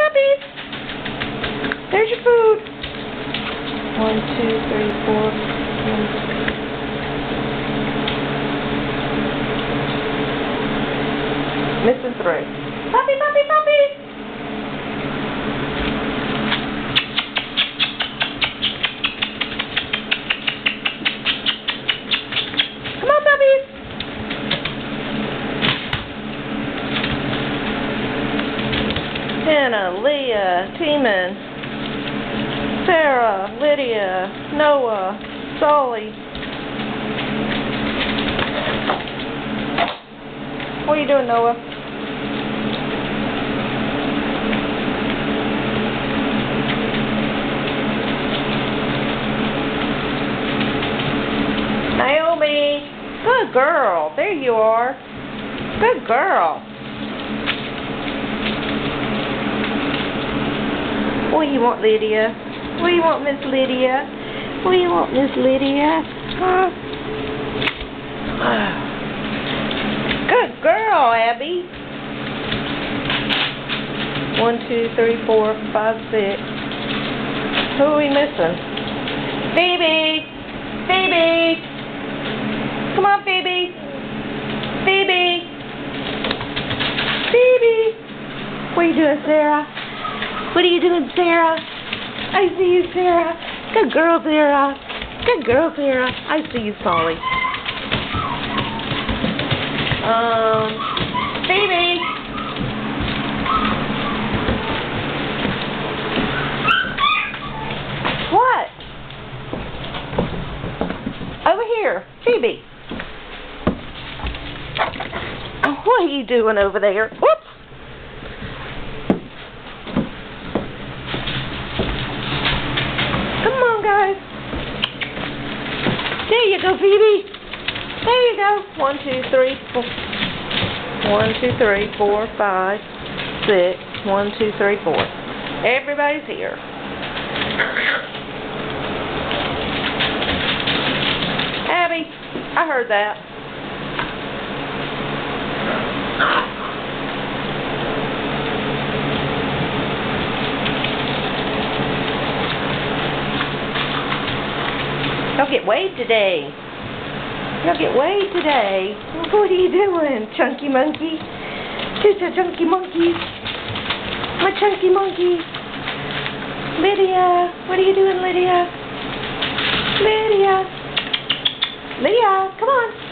puppies. There's your food. 1, 2, 3, 4. Missing 3. Puppy, puppy, puppy. Come on, puppies. Hannah, Leah, Teeman, Sarah, Lydia, Noah, Solly. What are you doing, Noah? Naomi, good girl. There you are. Good girl. What do you want, Lydia? What do you want, Miss Lydia? What do you want, Miss Lydia? Huh? Good girl, Abby. 1, 2, 3, 4, 5, 6. Who are we missing? Phoebe! Phoebe! Come on, Phoebe! Phoebe! Phoebe! What are you doing, Sarah? What are you doing, Sarah? I see you, Sarah. Good girl, Sarah. Good girl, Sarah. I see you, Solly. Phoebe. What? Over here, Phoebe. What are you doing over there? Whoops. Come on, guys. There you go, Phoebe. There you go. 1, 2, 3, 4. 1, 2, 3, 4, 5, 6. 1, 2, 3, 4. Everybody's here. Abby, I heard that. Y'all get weighed today. Y'all get weighed today. What are you doing, chunky monkey? Just a chunky monkey. My chunky monkey. Lydia, what are you doing, Lydia? Lydia. Lydia, come on.